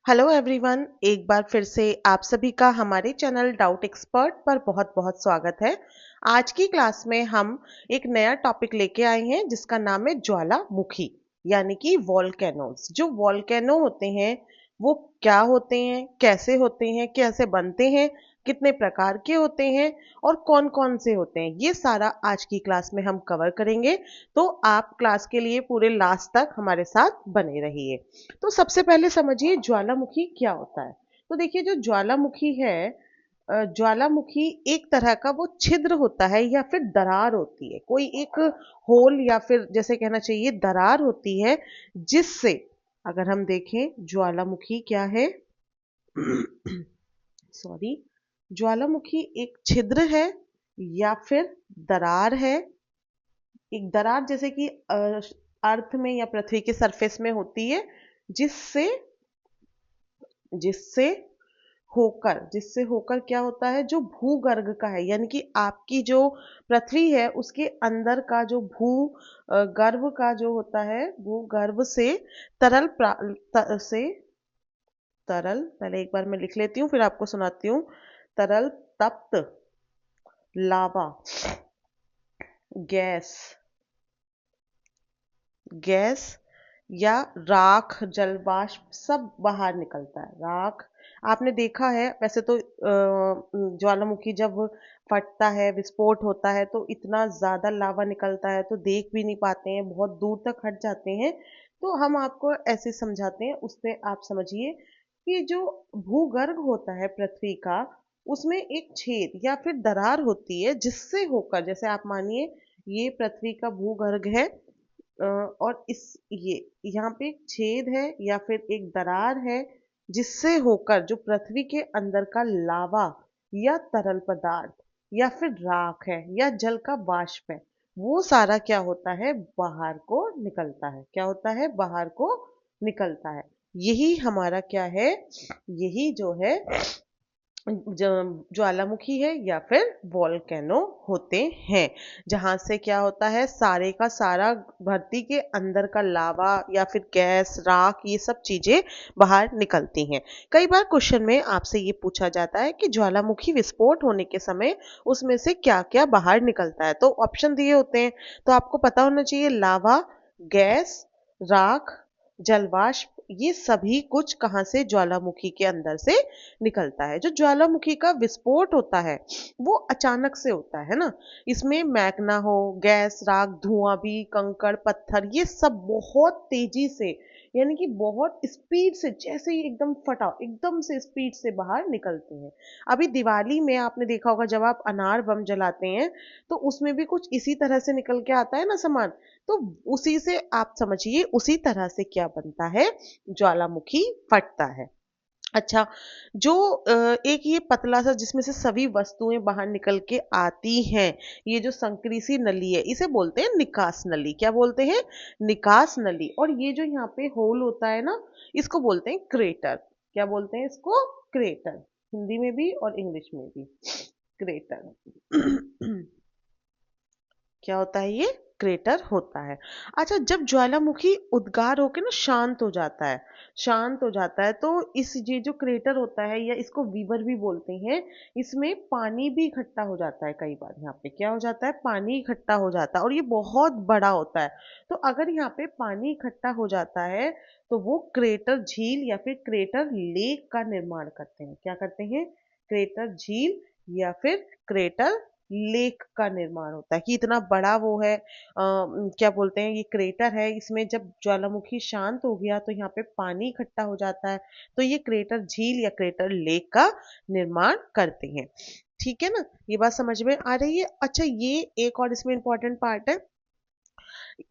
Hello everyone, एक बार फिर से आप सभी का हमारे चैनल डाउट एक्सपर्ट पर बहुत बहुत स्वागत है। आज की क्लास में हम एक नया टॉपिक लेके आए हैं जिसका नाम है ज्वालामुखी यानी कि वॉल्केनोज। जो वॉल्केनो होते हैं वो क्या होते हैं, कैसे बनते हैं, कितने प्रकार के होते हैं और कौन कौन से होते हैं, ये सारा आज की क्लास में हम कवर करेंगे। तो आप क्लास के लिए पूरे लास्ट तक हमारे साथ बने रहिए। तो सबसे पहले समझिए ज्वालामुखी क्या होता है। तो देखिए, जो ज्वालामुखी है, ज्वालामुखी एक तरह का वो छिद्र होता है या फिर दरार होती है, कोई एक होल या फिर जैसे कहना चाहिए दरार होती है, जिससे अगर हम देखें ज्वालामुखी क्या है सॉरी, ज्वालामुखी एक छिद्र है या फिर दरार है। एक दरार जैसे कि अर्थ में या पृथ्वी के सरफेस में होती है, जिससे जिससे जिससे होकर क्या होता है, जो भूगर्भ का है यानी कि आपकी जो पृथ्वी है उसके अंदर का जो गर्भ का जो होता है, भूगर्भ से तरल से तरल, पहले एक बार मैं लिख लेती हूँ फिर आपको सुनाती हूँ। तरल, तप्त, लावा, गैस गैस या राख, जलवाष्प सब बाहर निकलता है। राख आपने देखा है वैसे तो, ज्वालामुखी जब फटता है, विस्फोट होता है तो इतना ज़्यादा लावा निकलता है तो देख भी नहीं पाते हैं, बहुत दूर तक हट जाते हैं। तो हम आपको ऐसे समझाते हैं, उससे आप समझिए कि जो भूगर्भ होता है पृथ्वी का, उसमें एक छेद या फिर दरार होती है, जिससे होकर, जैसे आप मानिए ये पृथ्वी का भूगर्भ है, और इस ये यहाँ पे एक छेद है या फिर एक दरार है, जिससे होकर जो पृथ्वी के अंदर का लावा या तरल पदार्थ या फिर राख है या जल का वाष्प है, वो सारा क्या होता है, बाहर को निकलता है। क्या होता है, बाहर को निकलता है। यही हमारा क्या है, यही जो है ज्वालामुखी है या फिर वॉल्केनो होते हैं, जहां से क्या होता है, सारे का सारा धरती के अंदर का लावा या फिर गैस, राख, ये सब चीजें बाहर निकलती हैं। कई बार क्वेश्चन में आपसे ये पूछा जाता है कि ज्वालामुखी विस्फोट होने के समय उसमें से क्या क्या बाहर निकलता है, तो ऑप्शन दिए होते हैं। तो आपको पता होना चाहिए, लावा, गैस, राख, जलवाष्प, ये सभी कुछ कहाँ से, ज्वालामुखी के अंदर से निकलता है। जो ज्वालामुखी का विस्फोट होता है वो अचानक से होता है ना, इसमें मैग्ना हो, गैस, राख, धुआं भी, कंकड़, पत्थर, ये सब बहुत तेजी से यानी कि बहुत स्पीड से, जैसे ही एकदम फटा एकदम से स्पीड से बाहर निकलते हैं। अभी दिवाली में आपने देखा होगा, जब आप अनार बम जलाते हैं तो उसमें भी कुछ इसी तरह से निकल के आता है ना सामान। तो उसी से आप समझिए, उसी तरह से क्या बनता है, ज्वालामुखी फटता है। अच्छा, जो एक ये पतला सा जिसमें से सभी वस्तुएं बाहर निकल के आती हैं, ये जो संकरी सी नली है, इसे बोलते हैं निकास नली। क्या बोलते हैं, निकास नली। और ये जो यहाँ पे होल होता है ना, इसको बोलते हैं क्रेटर। क्या बोलते हैं इसको, क्रेटर। हिंदी में भी और इंग्लिश में भी क्रेटर क्या होता है, ये क्रेटर होता है। अच्छा, जब ज्वालामुखी उद्गार होके ना शांत हो जाता है, शांत हो जाता है, तो इस ये जो क्रेटर होता है, या इसको वीवर भी बोलते हैं, इसमें पानी भी इकट्ठा हो जाता है। कई बार यहाँ पे क्या हो जाता है, पानी इकट्ठा हो जाता है और ये बहुत बड़ा होता है। तो अगर यहाँ पे पानी इकट्ठा हो जाता है तो वो क्रेटर झील या फिर क्रेटर लेक का निर्माण करते हैं। क्या करते हैं, क्रेटर झील या फिर क्रेटर लेक का निर्माण होता है, कि इतना बड़ा वो है, क्या बोलते हैं, ये क्रेटर है, इसमें जब ज्वालामुखी शांत हो गया तो यहाँ पे पानी इकट्ठा हो जाता है, तो ये क्रेटर झील या क्रेटर लेक का निर्माण करते हैं। ठीक है ना, ये बात समझ में आ रही है। अच्छा, ये एक और इसमें इंपॉर्टेंट पार्ट है,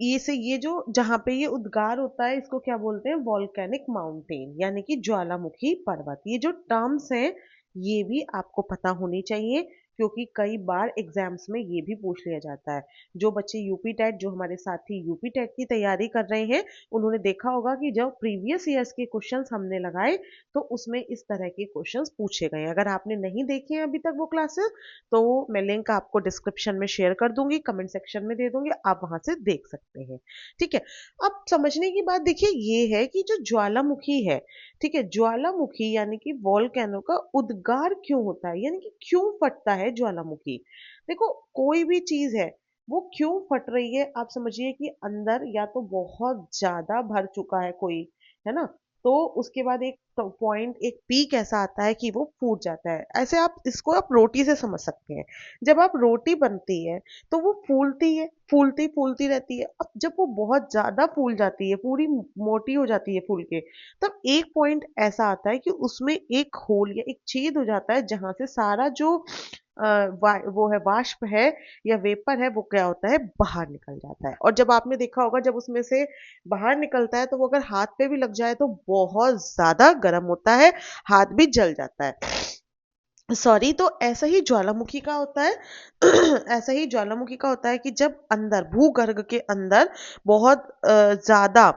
ये जो जहाँ पे ये उद्गार होता है, इसको क्या बोलते हैं, वॉल्केनिक माउंटेन यानी कि ज्वालामुखी पर्वत। ये जो टर्म्स हैं ये भी आपको पता होनी चाहिए, क्योंकि कई बार एग्जाम्स में ये भी पूछ लिया जाता है। जो बच्चे यूपी टेट, जो हमारे साथी यूपी टेट की तैयारी कर रहे हैं, उन्होंने देखा होगा कि जब प्रीवियस ईयर्स के क्वेश्चंस हमने लगाए तो उसमें इस तरह के क्वेश्चंस पूछे गए। अगर आपने नहीं देखे हैं अभी तक वो क्लासेस, तो मैं लिंक आपको डिस्क्रिप्शन में शेयर कर दूंगी, कमेंट सेक्शन में दे दूंगी, आप वहां से देख सकते हैं। ठीक है। अब समझने की बात देखिए ये है कि जो ज्वालामुखी है, ठीक है, ज्वालामुखी यानी कि वॉल्केनो का उद्गार क्यों होता है, यानी कि क्यों फटता है ज्वालामुखी। देखो, कोई भी चीज है वो क्यों फट रही है, आप समझिए कि अंदर या तो बहुत ज्यादा भर चुका है कोई, है ना, तो उसके बाद एक पॉइंट, एक पीक ऐसा आता है कि वो फूट जाता है। ऐसे आप इसको आप रोटी से समझ सकते हैं। जब आप रोटी बनती है तो वो फूलती है, फूलती फूलती रहती है। अब जब वो बहुत ज्यादा फूल जाती है, पूरी मोटी हो जाती है फूल के, तब एक पॉइंट ऐसा आता है कि उसमें एक होल या एक छेद हो जाता है, जहां से सारा जो वो है, वाष्प है या वेपर है, वो क्या होता है, बाहर निकल जाता है। और जब आपने देखा होगा, जब उसमें से बाहर निकलता है तो वो अगर हाथ पे भी लग जाए तो बहुत ज्यादा गर्म होता है, हाथ भी जल जाता है। सॉरी, तो ऐसा ही ज्वालामुखी का होता है। ऐसा ही ज्वालामुखी का होता है कि जब अंदर भूगर्भ के अंदर बहुत ज्यादा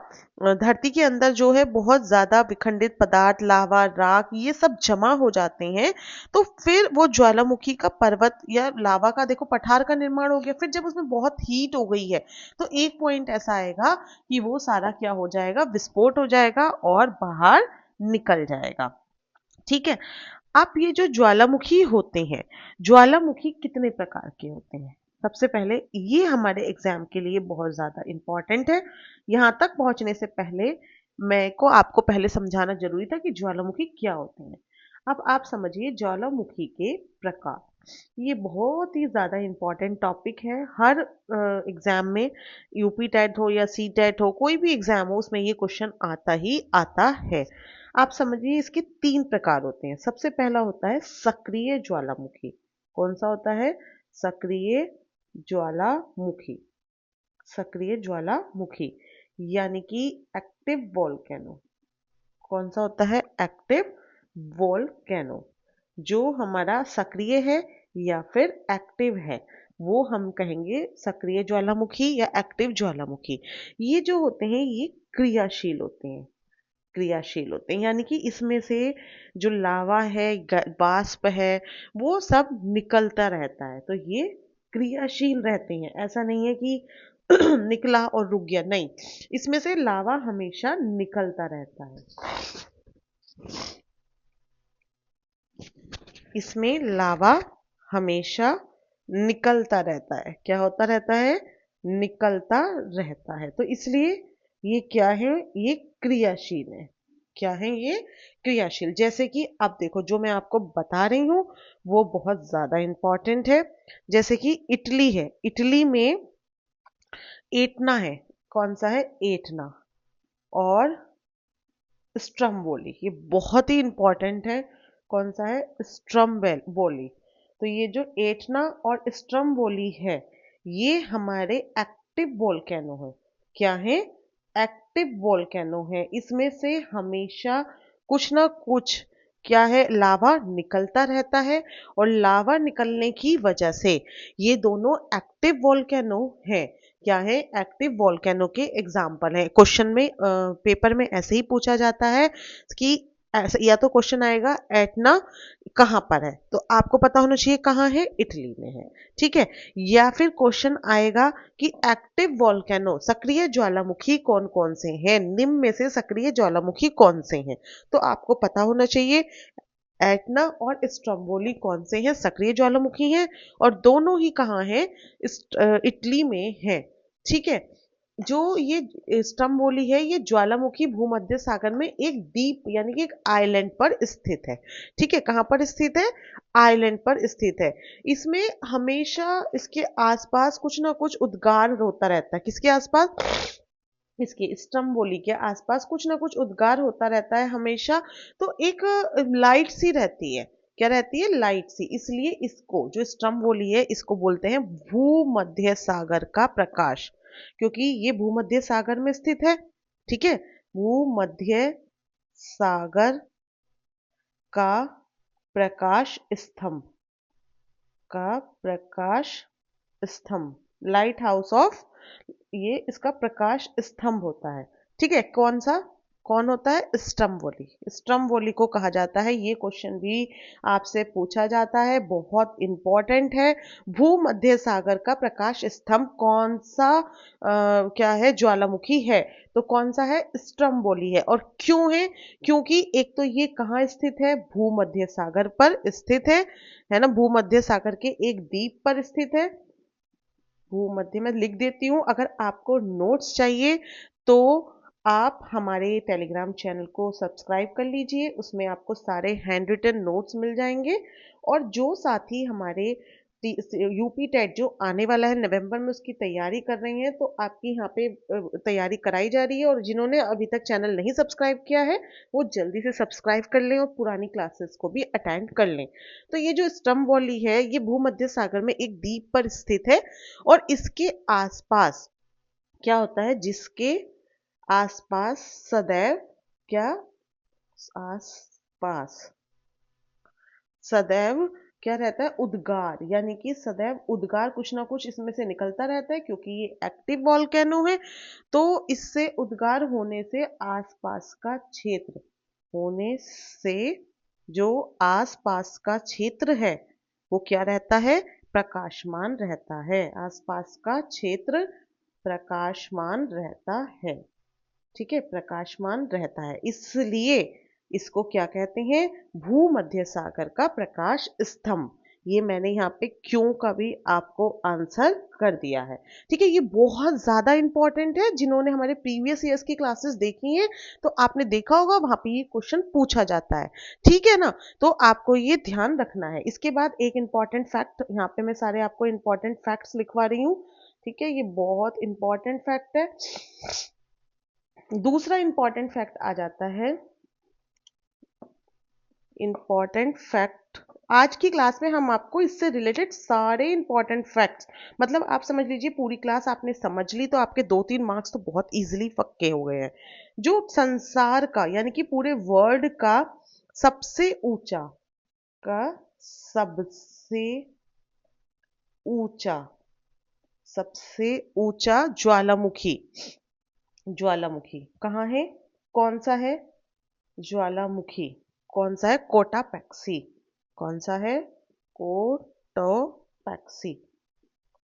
धरती के अंदर जो है बहुत ज्यादा विखंडित पदार्थ, लावा, राख, ये सब जमा हो जाते हैं, तो फिर वो ज्वालामुखी का पर्वत या लावा का, देखो, पठार का निर्माण हो गया। फिर जब उसमें बहुत हीट हो गई है तो एक पॉइंट ऐसा आएगा कि वो सारा क्या हो जाएगा, विस्फोट हो जाएगा और बाहर निकल जाएगा। ठीक है। आप ये जो ज्वालामुखी होते हैं, ज्वालामुखी कितने प्रकार के होते हैं, सबसे पहले ये हमारे एग्जाम के लिए बहुत ज्यादा इंपॉर्टेंट है। यहां तक पहुंचने से पहले मैं को आपको पहले समझाना जरूरी था कि ज्वालामुखी क्या होते हैं। अब आप समझिए ज्वालामुखी के प्रकार। ये बहुत ही ज्यादा इंपॉर्टेंट टॉपिक है। हर एग्जाम में, यूपी टेट हो या सी टेट हो, कोई भी एग्जाम हो, उसमें ये क्वेश्चन आता ही आता है। आप समझिए इसके तीन प्रकार होते हैं। सबसे पहला होता है सक्रिय ज्वालामुखी। कौन सा होता है? सक्रिय ज्वालामुखी। सक्रिय ज्वालामुखी यानी कि एक्टिव वोल्केनो। कौन सा होता है? Active volcano. जो हमारा सक्रिय है या फिर एक्टिव है, वो हम कहेंगे सक्रिय ज्वालामुखी या एक्टिव ज्वालामुखी। ये जो होते हैं ये क्रियाशील होते हैं, क्रियाशील होते हैं, यानी कि इसमें से जो लावा है, वाष्प है, वो सब निकलता रहता है। तो ये क्रियाशील रहते हैं, ऐसा नहीं है कि निकला और रुक गया, नहीं, इसमें से लावा हमेशा निकलता रहता है। इसमें लावा हमेशा निकलता रहता है। क्या होता रहता है? निकलता रहता है। तो इसलिए ये क्या है? ये क्रियाशील है। क्या है ये? क्रियाशील। जैसे कि अब देखो, जो मैं आपको बता रही हूं वो बहुत ज्यादा इंपॉर्टेंट है। जैसे कि इटली है, इटली में एटना है। कौन सा है? एटना। और स्ट्रम्बोली, ये बहुत ही इंपॉर्टेंट है। कौन सा है? स्ट्रम्बोली। तो ये जो एटना और स्ट्रम्बोली है, ये हमारे एक्टिव वोल्केनो है। क्या है? एक्टिव वोल्केनो है। इसमें से हमेशा कुछ ना कुछ क्या है, लावा निकलता रहता है। और लावा निकलने की वजह से ये दोनों एक्टिव वोल्केनो है। क्या है? एक्टिव वोल्केनो के एग्जाम्पल है। क्वेश्चन में पेपर में ऐसे ही पूछा जाता है कि या तो क्वेश्चन आएगा एटना कहाँ पर है, तो आपको पता होना चाहिए कहाँ है, इटली में है। ठीक है। या फिर क्वेश्चन आएगा कि एक्टिव वोल्केनो, सक्रिय ज्वालामुखी कौन कौन से हैं, निम्न में से सक्रिय ज्वालामुखी कौन से हैं, तो आपको पता होना चाहिए एटना और स्ट्रोम्बोली कौन से हैं, सक्रिय ज्वालामुखी हैं, और दोनों ही कहाँ हैं? इटली में है। ठीक है। जो ये स्ट्रोम्बोली है, ये ज्वालामुखी भूमध्य सागर में एक द्वीप यानी कि एक आइलैंड पर स्थित है। ठीक है। कहाँ पर स्थित है? आइलैंड पर स्थित है। इसमें हमेशा इसके आसपास कुछ ना कुछ उद्गार होता रहता है। किसके आसपास? इसके स्ट्रम्बोली के आसपास कुछ ना कुछ उद्गार होता रहता है हमेशा। तो एक लाइट सी रहती है। क्या रहती है? लाइट सी। इसलिए इसको, जो स्ट्रम्बोली है, इसको बोलते हैं भूमध्य सागर का प्रकाश, क्योंकि ये भूमध्य सागर में स्थित है। ठीक है। भूमध्य सागर का प्रकाश स्तंभ। का प्रकाश स्तंभ, लाइट हाउस ऑफ, ये इसका प्रकाश स्तंभ होता है। ठीक है, कौन सा, कौन होता है, स्ट्रम्बोली, स्ट्रम्बोली को कहा जाता है। ये क्वेश्चन भी आपसे पूछा जाता है, बहुत इंपॉर्टेंट है। भूमध्य सागर का प्रकाश स्तंभ कौन सा क्या है, ज्वालामुखी है, तो कौन सा है, स्ट्रम्बोली है। और क्यों है, क्योंकि एक तो ये कहाँ स्थित है, भूमध्य सागर पर स्थित है ना, भूमध्य सागर के एक द्वीप पर स्थित है। भूमध्य में लिख देती हूँ, अगर आपको नोट्स चाहिए तो आप हमारे टेलीग्राम चैनल को सब्सक्राइब कर लीजिए, उसमें आपको सारे हैंड रिटन नोट्स मिल जाएंगे। और जो साथी हमारे यूपी टेट जो आने वाला है नवंबर में, उसकी तैयारी कर रहे हैं, तो आपकी यहाँ पे तैयारी कराई जा रही है। और जिन्होंने अभी तक चैनल नहीं सब्सक्राइब किया है, वो जल्दी से सब्सक्राइब कर लें और पुरानी क्लासेस को भी अटेंड कर लें। तो ये जो स्टम्प वॉली है, ये भूमध्य सागर में एक द्वीप पर स्थित है। और इसके आसपास क्या होता है, जिसके आसपास सदैव क्या, आसपास सदैव क्या रहता है, उद्गार, यानी कि सदैव उद्गार कुछ ना कुछ इसमें से निकलता रहता है, क्योंकि ये एक्टिव वॉल्केनो है। तो इससे उद्गार होने से आसपास का क्षेत्र, होने से जो आसपास का क्षेत्र है वो क्या रहता है, प्रकाशमान रहता है। आसपास का क्षेत्र प्रकाशमान रहता है। ठीक है, प्रकाशमान रहता है, इसलिए इसको क्या कहते हैं, भूमध्य सागर का प्रकाश स्तंभ। ये मैंने यहाँ पे क्यों का भी आपको आंसर कर दिया है। ठीक है, ये बहुत ज्यादा इंपॉर्टेंट है। जिन्होंने हमारे प्रीवियस ईयर्स की क्लासेस देखी हैं, तो आपने देखा होगा वहां पे ये क्वेश्चन पूछा जाता है। ठीक है ना, तो आपको ये ध्यान रखना है। इसके बाद एक इंपॉर्टेंट फैक्ट, यहाँ पे मैं सारे आपको इंपॉर्टेंट फैक्ट्स लिखवा रही हूँ। ठीक है, ये बहुत इंपॉर्टेंट फैक्ट है। दूसरा इंपॉर्टेंट फैक्ट आ जाता है, इंपॉर्टेंट फैक्ट, आज की क्लास में हम आपको इससे रिलेटेड सारे इंपॉर्टेंट फैक्ट्स, मतलब आप समझ लीजिए पूरी क्लास आपने समझ ली तो आपके 2-3 मार्क्स तो बहुत इजीली पक्के हो गए हैं। जो संसार का, यानी कि पूरे वर्ल्ड का सबसे ऊंचा, का सबसे ऊंचा, सबसे ऊंचा ज्वालामुखी, ज्वालामुखी कहाँ है, कौन सा है, ज्वालामुखी कौन सा है, कोटापैक्सी, कौन सा है, कोटोपैक्सी।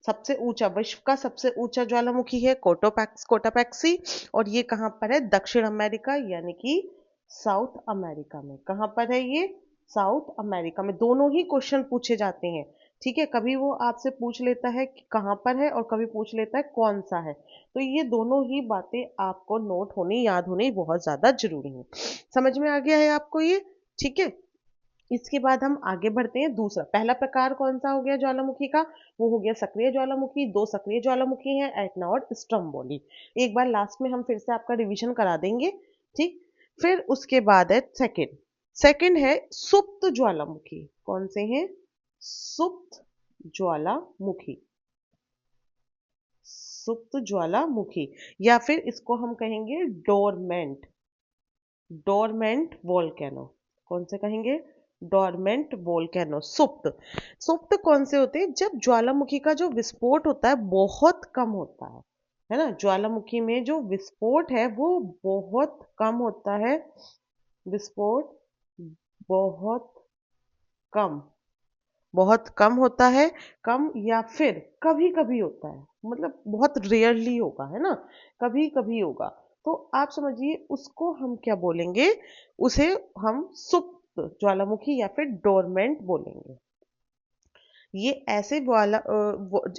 सबसे ऊंचा, विश्व का सबसे ऊंचा ज्वालामुखी है कोटापैक्सी। और ये कहाँ पर है, दक्षिण अमेरिका, यानी कि साउथ अमेरिका में। कहाँ पर है ये, साउथ अमेरिका में। दोनों ही क्वेश्चन पूछे जाते हैं। ठीक है, कभी वो आपसे पूछ लेता है कि कहाँ पर है, और कभी पूछ लेता है कौन सा है। तो ये दोनों ही बातें आपको नोट होनी, याद होनी बहुत ज्यादा जरूरी है। समझ में आ गया है आपको ये। ठीक है, इसके बाद हम आगे बढ़ते हैं। दूसरा, पहला प्रकार कौन सा हो गया ज्वालामुखी का, वो हो गया सक्रिय ज्वालामुखी। दो सक्रिय ज्वालामुखी हैं, एटना और स्ट्रम्बोली। एक बार लास्ट में हम फिर से आपका रिवीजन करा देंगे। ठीक, फिर उसके बाद है सेकंड, सेकंड है सुप्त ज्वालामुखी। कौन से हैं, सुप्त ज्वालामुखी, सुप्त ज्वालामुखी, या फिर इसको हम कहेंगे डोरमेंट, डोरमेंट वोल्केनो। कौन से कहेंगे, डोरमेंट वोल्केनो, सुप्त। सुप्त कौन से होते हैं, जब ज्वालामुखी का जो विस्फोट होता है बहुत कम होता है ना, ज्वालामुखी में जो विस्फोट है वो बहुत कम होता है, विस्फोट बहुत कम, बहुत कम होता है, कम या फिर कभी कभी होता है, मतलब बहुत रेयरली होगा, है ना, कभी कभी होगा। तो आप समझिए उसको हम क्या बोलेंगे, उसे हम सुप्त ज्वालामुखी या फिर डोरमेंट बोलेंगे। ये ऐसे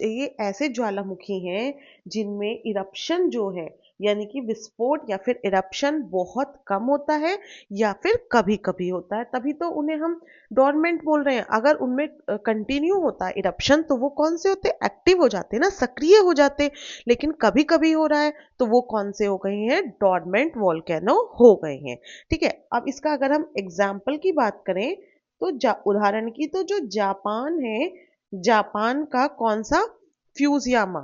ये ऐसे ज्वालामुखी हैं जिनमें इरप्शन जो है, यानी कि विस्फोट या फिर इरप्शन बहुत कम होता है या फिर कभी कभी होता है, तभी तो उन्हें हम डोरमेंट बोल रहे हैं। अगर उनमें कंटिन्यू होता है इरप्शन, तो वो कौन से होते, एक्टिव हो जाते हैं ना, सक्रिय हो जाते। लेकिन कभी कभी हो रहा है तो वो कौन से हो गए हैं, डोरमेंट वोल्केनो हो गए हैं। ठीक है, अब इसका अगर हम एग्जाम्पल की बात करें, तो उदाहरण की, तो जो जापान है, जापान का कौन सा, फ्यूजियामा,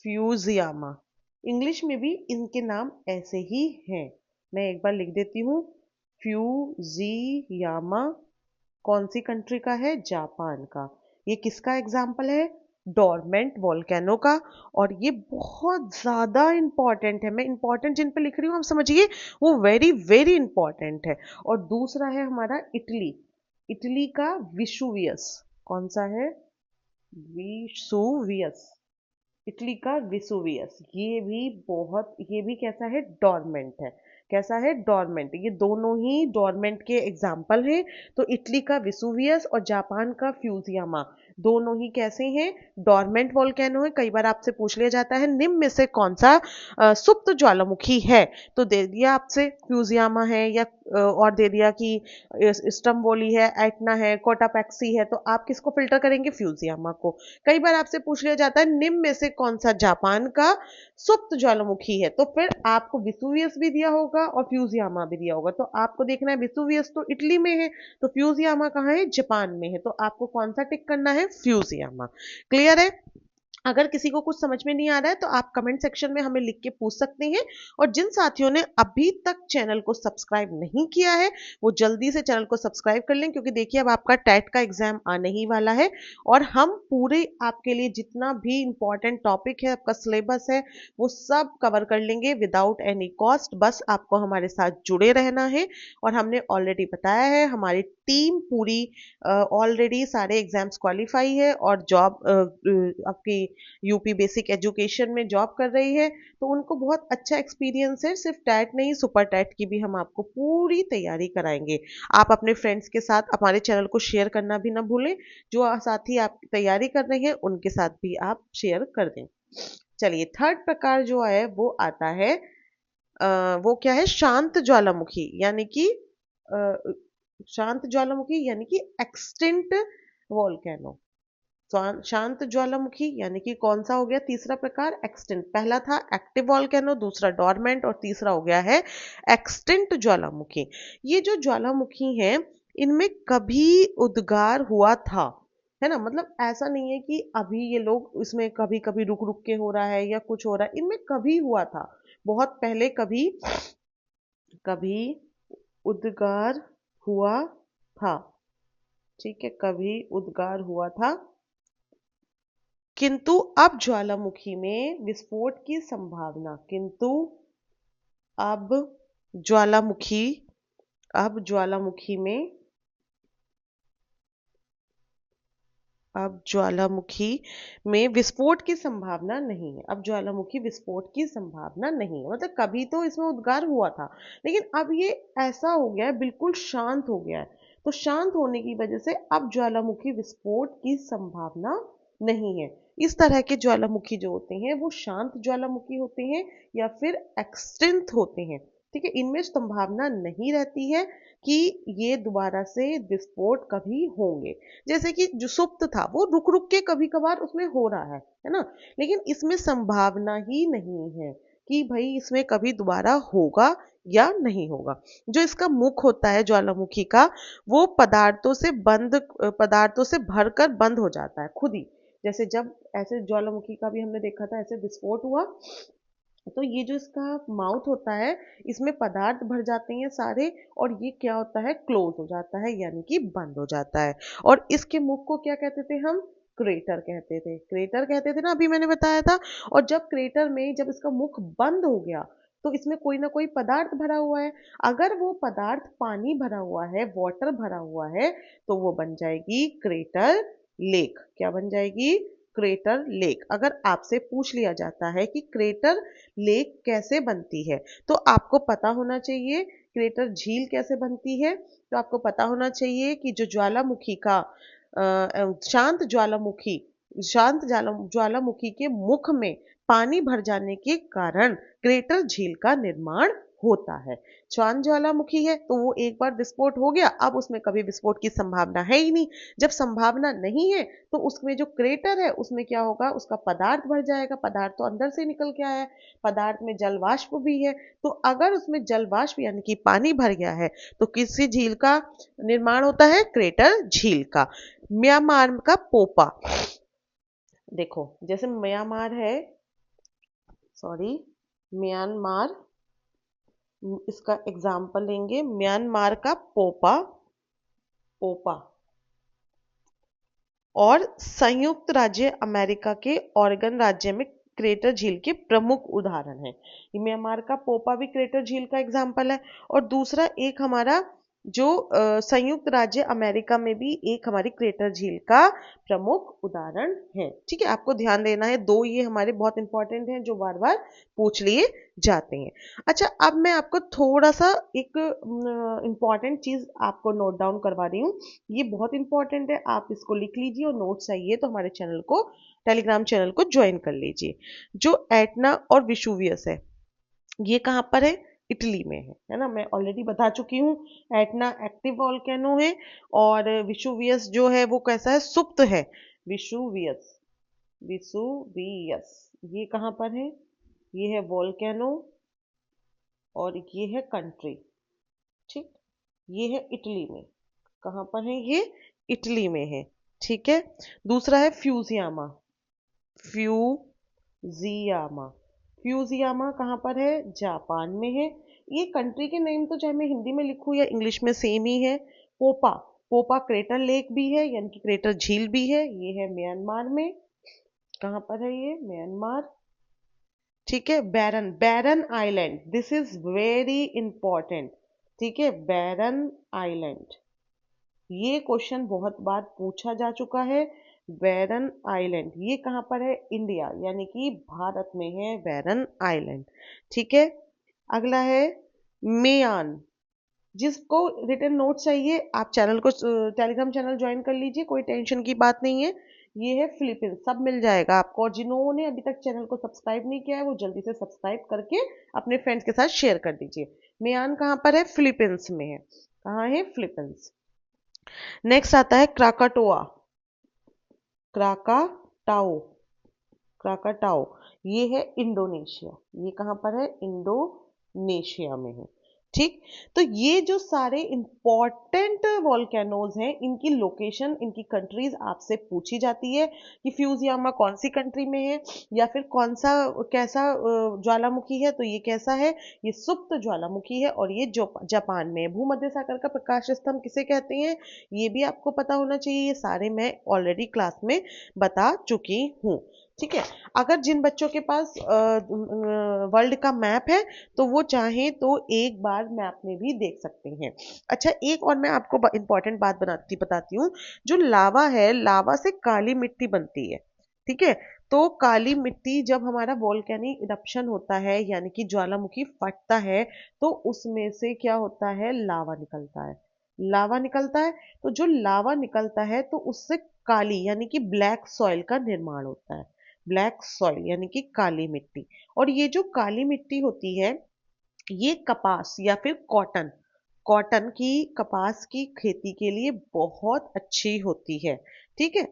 फ्यूजियामा, इंग्लिश में भी इनके नाम ऐसे ही हैं। मैं एक बार लिख देती हूँ, फ्यूजियामा कौन सी कंट्री का है? जापान का। ये किसका एग्जाम्पल है? डोरमेंट वॉल्केनो का। और ये बहुत ज्यादा इंपॉर्टेंट है, मैं इंपॉर्टेंट जिन पे लिख रही हूँ आप समझिए वो वेरी वेरी इंपॉर्टेंट है। और दूसरा है हमारा इटली, इटली का विसुवियस। कौन सा है? विसुवियस, इटली का विसुवियस। ये भी कैसा है? डॉर्मेंट है। कैसा है? डॉर्मेंट। ये दोनों ही डॉर्मेंट के एग्जाम्पल हैं। तो इटली का विसुवियस और जापान का फ्यूजियामा दोनों ही कैसे हैं? डॉर्मेंट वॉल्केनो है। कई बार आपसे पूछ लिया जाता है निम्न में से कौन सा सुप्त ज्वालामुखी है, तो दे दिया आपसे फ्यूजियामा है, या और दे दिया कि स्टम्बोली है, एटना है, कोटापैक्सी है, तो आप किसको फिल्टर करेंगे? फ्यूजियामा को। कई बार आपसे पूछ लिया जाता है निम्न में से कौन सा जापान का सुप्त ज्वालामुखी है, तो फिर आपको विसुवियस भी दिया होगा और फ्यूजियामा भी दिया होगा। तो आपको देखना है विसुवियस तो इटली में है, तो फ्यूजियामा कहाँ है? जापान में है। तो आपको कौन सा टिक करना है? फ्यूजियामा। क्लियर है? अगर किसी को कुछ समझ में नहीं आ रहा है तो आप कमेंट सेक्शन में हमें लिख के पूछ सकते हैं। और जिन साथियों ने अभी तक चैनल को सब्सक्राइब नहीं किया है वो जल्दी से चैनल को सब्सक्राइब कर लें, क्योंकि देखिए अब आपका टेट का एग्जाम आने ही वाला है और हम पूरे आपके लिए जितना भी इंपॉर्टेंट टॉपिक है, आपका सिलेबस है, वो सब कवर कर लेंगे विदाउट एनी कॉस्ट। बस आपको हमारे साथ जुड़े रहना है। और हमने ऑलरेडी बताया है हमारी टीम पूरी ऑलरेडी सारे एग्जाम्स क्वालिफाई है और जॉब आपकी यूपी बेसिक एजुकेशन में जॉब कर रही है, तो उनको बहुत अच्छा एक्सपीरियंस है। सिर्फ टैट नहीं, सुपर टैट की भी हम आपको पूरी तैयारी कराएंगे। आप अपने फ्रेंड्स के साथ हमारे चैनल को शेयर करना भी ना भूलें। जो साथी आप तैयारी कर रहे हैं उनके साथ भी आप शेयर कर दें। चलिए थर्ड प्रकार जो है वो आता है वो क्या है? शांत ज्वालामुखी, यानी कि शांत ज्वालामुखी यानी कि एक्सटिंक्ट वॉल्केनो। शांत ज्वालामुखी यानी कि कौन सा हो गया? तीसरा प्रकार एक्सटिंक्ट। पहला था एक्टिव वॉल्केनो, दूसरा डॉर्मेंट और तीसरा हो गया है एक्सटिंक्ट ज्वालामुखी। ये जो ज्वालामुखी है इनमें कभी उद्गार हुआ था, है ना? मतलब ऐसा नहीं है कि अभी ये लोग इसमें कभी कभी रुक रुक के हो रहा है या कुछ हो रहा है, इनमें कभी हुआ था, बहुत पहले कभी कभी उद्गार हुआ था। ठीक है, कभी उद्गार हुआ था, किंतु अब ज्वालामुखी में विस्फोट की संभावना, किंतु अब ज्वालामुखी अब ज्वालामुखी में अब ज्वालामुखी में विस्फोट की संभावना नहीं है। अब ज्वालामुखी विस्फोट की संभावना नहीं है, मतलब कभी तो इसमें उद्गार हुआ था, लेकिन अब ये ऐसा हो गया है, बिल्कुल शांत हो गया है। तो शांत होने की वजह से अब ज्वालामुखी विस्फोट की संभावना नहीं है। इस तरह के ज्वालामुखी जो होते हैं वो शांत ज्वालामुखी होते हैं या फिर एक्सटिंक्ट होते हैं। ठीक है, इनमें संभावना नहीं रहती है कि ये दोबारा से विस्फोट कभी होंगे। जैसे कि जो सुप्त था वो रुक रुक के कभी कभार उसमें हो रहा है ना? लेकिन इसमें संभावना ही नहीं है कि भाई इसमें कभी दोबारा होगा या नहीं होगा। जो इसका मुख होता है ज्वालामुखी का, वो पदार्थों से भरकर बंद हो जाता है खुद ही। जैसे जब ऐसे ज्वालामुखी का भी हमने देखा था, ऐसे विस्फोट हुआ तो ये जो इसका माउथ होता है इसमें पदार्थ भर जाते हैं सारे, और ये क्या होता है? क्लोज हो जाता है, यानी कि बंद हो जाता है। और इसके मुख को क्या कहते थे हम? क्रेटर कहते थे। क्रेटर कहते थे ना, अभी मैंने बताया था। और जब क्रेटर में जब इसका मुख बंद हो गया तो इसमें कोई ना कोई पदार्थ भरा हुआ है। अगर वो पदार्थ पानी भरा हुआ है, वाटर भरा हुआ है, तो वो बन जाएगी क्रेटर लेक। क्या बन जाएगी? Crater lake. अगर आपसे पूछ लिया जाता है कि क्रेटर लेक कैसे बनती है, तो आपको पता होना चाहिए क्रेटर झील कैसे बनती है। तो आपको पता होना चाहिए कि जो ज्वालामुखी का शांत ज्वालामुखी के मुख में पानी भर जाने के कारण क्रेटर झील का निर्माण होता है। शांत ज्वालामुखी है तो वो एक बार विस्फोट हो गया, अब उसमें कभी विस्फोट की संभावना है ही नहीं। जब संभावना नहीं है तो उसमें जो क्रेटर है उसमें क्या होगा? उसका पदार्थ भर जाएगा। पदार्थ तो अंदर से निकल के आया है, पदार्थ में जल वाष्प भी है। तो अगर उसमें जल वाष्प यानी कि पानी भर गया है तो किसी झील का निर्माण होता है? क्रेटर झील का। म्यांमार का पोपा, देखो जैसे म्यांमार है, सॉरी, म्यांमार, इसका एग्जाम्पल लेंगे म्यांमार का पोपा। पोपा और संयुक्त राज्य अमेरिका के ओरेगन राज्य में क्रेटर झील के प्रमुख उदाहरण हैं। ये म्यांमार का पोपा भी क्रेटर झील का एग्जाम्पल है। और दूसरा एक हमारा जो संयुक्त राज्य अमेरिका में भी एक हमारी क्रेटर झील का प्रमुख उदाहरण है। ठीक है, आपको ध्यान देना है, दो ये हमारे बहुत इंपॉर्टेंट हैं जो बार बार पूछ लिए जाते हैं। अच्छा, अब मैं आपको थोड़ा सा एक इंपॉर्टेंट चीज आपको नोट डाउन करवा रही हूँ। ये बहुत इंपॉर्टेंट है, आप इसको लिख लीजिए और नोट चाहिए तो हमारे चैनल को, टेलीग्राम चैनल को ज्वाइन कर लीजिए। जो एटना और विशुवियस है, ये कहाँ पर है? इटली में है ना। मैं ऑलरेडी बता चुकी हूँ, एटना एक्टिव वॉल्केनो है और विशुवियस जो है वो कैसा है? सुप्त है। विशुवियस, विशुवियस ये कहाँ पर है? ये है वॉल्केनो और ये है कंट्री। ठीक, ये है इटली में। कहाँ पर है ये? इटली में है। ठीक है, दूसरा है फ्यूजियामा। फ्यूजियामा, फ्यूजियामा कहाँ पर है? जापान में है। ये कंट्री के नेम तो चाहे मैं हिंदी में लिखूं या इंग्लिश में सेम ही है। पोपा, पोपा क्रेटर लेक भी है यानी कि क्रेटर झील भी है, ये है म्यांमार में। कहाँ पर है ये? म्यांमार। ठीक है, Barren, Barren Island, this is very important. ठीक है, बैरन आइलैंड, ये क्वेश्चन बहुत बार पूछा जा चुका है। बैरन आइलैंड ये कहाँ पर है? इंडिया यानी कि भारत में है बैरन आइलैंड। ठीक है, अगला है मेयान। जिसको रिटर्न नोट चाहिए आप चैनल को, टेलीग्राम चैनल ज्वाइन कर लीजिए, कोई टेंशन की बात नहीं है। ये है फिलीपींस, सब मिल जाएगा आपको। और जिन्होंने अभी तक चैनल को सब्सक्राइब नहीं किया है वो जल्दी से सब्सक्राइब करके अपने फ्रेंड्स के साथ शेयर कर दीजिए। मेयान कहाँ पर है? फिलीपींस में है। कहाँ है? फिलीपींस। नेक्स्ट आता है क्राकाटोआ, क्राकाटाओ, क्राकाटाओ ये है इंडोनेशिया। ये कहाँ पर है? इंडोनेशिया में है। ठीक, तो ये जो सारे इंपॉर्टेंट वॉल्केनोज हैं इनकी लोकेशन, इनकी कंट्रीज आपसे पूछी जाती है कि फ्यूजियामा कौन सी कंट्री में है या फिर कौन सा कैसा ज्वालामुखी है। तो ये कैसा है? ये सुप्त ज्वालामुखी है और ये जो जापान में है। भूमध्य सागर का प्रकाश स्तंभ किसे कहते हैं ये भी आपको पता होना चाहिए। ये सारे मैं ऑलरेडी क्लास में बता चुकी हूँ। ठीक है, अगर जिन बच्चों के पास वर्ल्ड का मैप है तो वो चाहें तो एक बार मैप में भी देख सकते हैं। अच्छा, एक और मैं आपको इंपॉर्टेंट बात बताती हूँ। जो लावा है, लावा से काली मिट्टी बनती है। ठीक है, तो काली मिट्टी जब हमारा वोल्केनिक इरप्शन होता है यानी कि ज्वालामुखी फटता है तो उसमें से क्या होता है? लावा निकलता है। लावा निकलता है, तो जो लावा निकलता है तो उससे काली यानी कि ब्लैक सॉइल का निर्माण होता है। ब्लैक सॉइल यानी कि काली मिट्टी। और ये जो काली मिट्टी होती है ये कपास या फिर कॉटन, कॉटन की, कपास की खेती के लिए बहुत अच्छी होती है। ठीक है,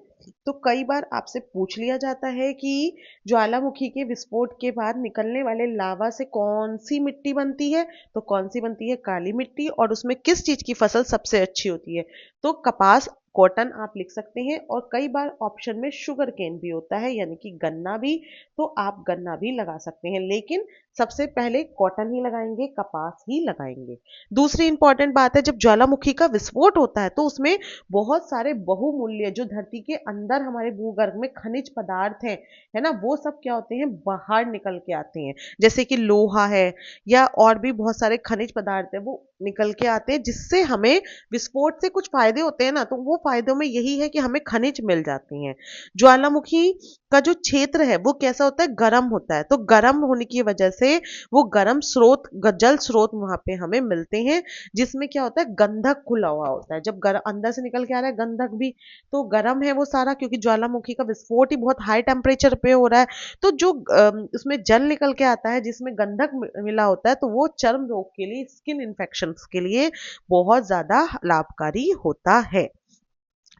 तो कई बार आपसे पूछ लिया जाता है कि ज्वालामुखी के विस्फोट के बाद निकलने वाले लावा से कौन सी मिट्टी बनती है? तो कौन सी बनती है? काली मिट्टी। और उसमें किस चीज की फसल सबसे अच्छी होती है? तो कपास, कॉटन आप लिख सकते हैं। और कई बार ऑप्शन में शुगर केन भी होता है यानी कि गन्ना भी, तो आप गन्ना भी लगा सकते हैं, लेकिन सबसे पहले कॉटन ही लगाएंगे, कपास ही लगाएंगे। दूसरी इंपॉर्टेंट बात है, जब ज्वालामुखी का विस्फोट होता है तो उसमें बहुत सारे बहुमूल्य जो धरती के अंदर हमारे भूगर्भ में खनिज पदार्थ हैं, है ना, वो सब क्या होते हैं? बाहर निकल के आते हैं। जैसे कि लोहा है या और भी बहुत सारे खनिज पदार्थ है वो निकल के आते हैं, जिससे हमें विस्फोट से कुछ फायदे होते हैं ना, तो वो फायदों में यही है कि हमें खनिज मिल जाती हैं। ज्वालामुखी का जो क्षेत्र है वो कैसा होता है? गर्म होता है। तो गर्म होने की वजह से वो गर्म स्रोत, जल स्रोत वहां पे हमें मिलते हैं, जिसमें क्या होता है? गंधक खुला हुआ होता है। जब अंदर से निकल के आ रहा है गंधक भी, तो गर्म है वो सारा, क्योंकि ज्वालामुखी का विस्फोट ही बहुत हाई टेम्परेचर पे हो रहा है। तो जो उसमें जल निकल के आता है जिसमें गंधक मिला होता है, तो वो चर्म रोग के लिए, स्किन इन्फेक्शन के लिए बहुत ज्यादा लाभकारी होता है।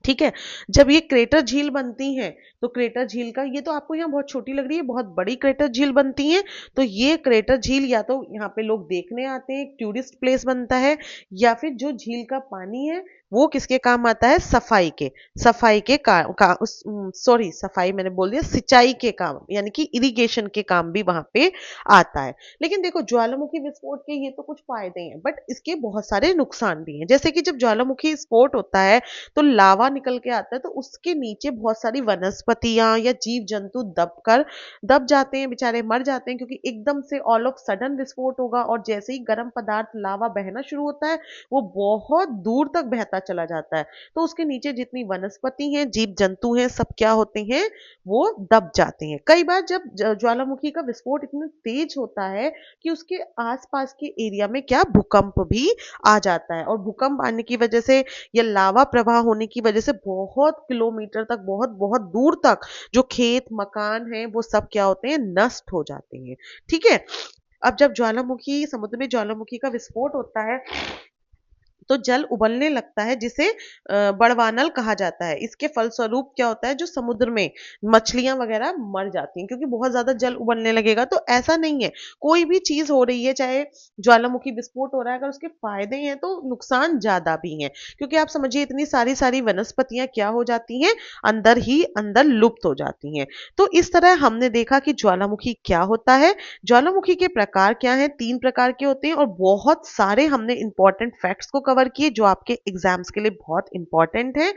ठीक है, जब ये क्रेटर झील बनती हैं तो क्रेटर झील का, ये तो आपको यहाँ बहुत छोटी लग रही है, बहुत बड़ी क्रेटर झील बनती है। तो ये क्रेटर झील या तो यहाँ पे लोग देखने आते हैं, टूरिस्ट प्लेस बनता है, या फिर जो झील का पानी है वो किसके काम आता है? सफाई के सॉरी, सफाई मैंने बोल दिया, सिंचाई के काम यानी कि इरिगेशन के काम भी वहां पे आता है। लेकिन देखो ज्वालामुखी विस्फोट के ये तो कुछ फायदे हैं, बट इसके बहुत सारे नुकसान भी हैं। जैसे कि जब ज्वालामुखी विस्फोट होता है तो लावा निकल के आता है, तो उसके नीचे बहुत सारी वनस्पतियां या जीव जंतु दब जाते हैं, बेचारे मर जाते हैं, क्योंकि एकदम से ऑल ऑफ सडन विस्फोट होगा और जैसे ही गर्म पदार्थ लावा बहना शुरू होता है वो बहुत दूर तक बहता चला जाता है। तो उसके नीचे जितनी वनस्पति हैं, जीव जंतु हैं, सब क्या होते हैं? वो दब जाते हैं। कई बार जब ज्वालामुखी का विस्फोट इतना तेज होता है कि उसके आसपास के एरिया में क्या भूकंप भी आ जाता है, और भूकंप आने की वजह से या लावा प्रवाह होने की वजह से बहुत किलोमीटर तक, बहुत बहुत दूर तक जो खेत मकान है वो सब क्या होते हैं? नष्ट हो जाते हैं। ठीक है। अब जब ज्वालामुखी समुद्र में ज्वालामुखी का विस्फोट होता है तो जल उबलने लगता है, जिसे बड़वानल कहा जाता है। इसके फलस्वरूप क्या होता है? जो समुद्र में मछलियां वगैरह मर जाती हैं, क्योंकि बहुत ज्यादा जल उबलने लगेगा। तो ऐसा नहीं है, कोई भी चीज हो रही है, चाहे ज्वालामुखी विस्फोट हो रहा है, अगर उसके फायदे हैं तो नुकसान ज्यादा भी हैं। क्योंकि आप समझिए इतनी सारी सारी वनस्पतियां क्या हो जाती हैं? अंदर ही अंदर लुप्त हो जाती हैं। तो इस तरह हमने देखा कि ज्वालामुखी क्या होता है, ज्वालामुखी के प्रकार क्या हैं, 3 प्रकार के होते हैं, और बहुत सारे हमने इंपॉर्टेंट फैक्ट्स को कवर किए जो आपके एग्जाम्स के लिए बहुत इंपॉर्टेंट हैं।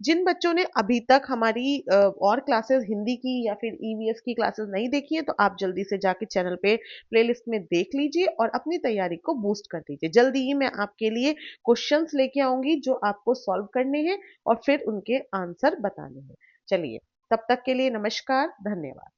जिन बच्चों ने अभी तक हमारी और क्लासेस हिंदी की या फिर ईवीएस की क्लासेस नहीं देखी है, तो आप जल्दी से जाके चैनल पे प्लेलिस्ट में देख लीजिए और अपनी तैयारी को बूस्ट कर दीजिए। जल्दी ही मैं आपके लिए क्वेश्चंस लेके आऊंगी जो आपको सॉल्व करने हैं और फिर उनके आंसर बताने हैं। चलिए, तब तक के लिए नमस्कार, धन्यवाद।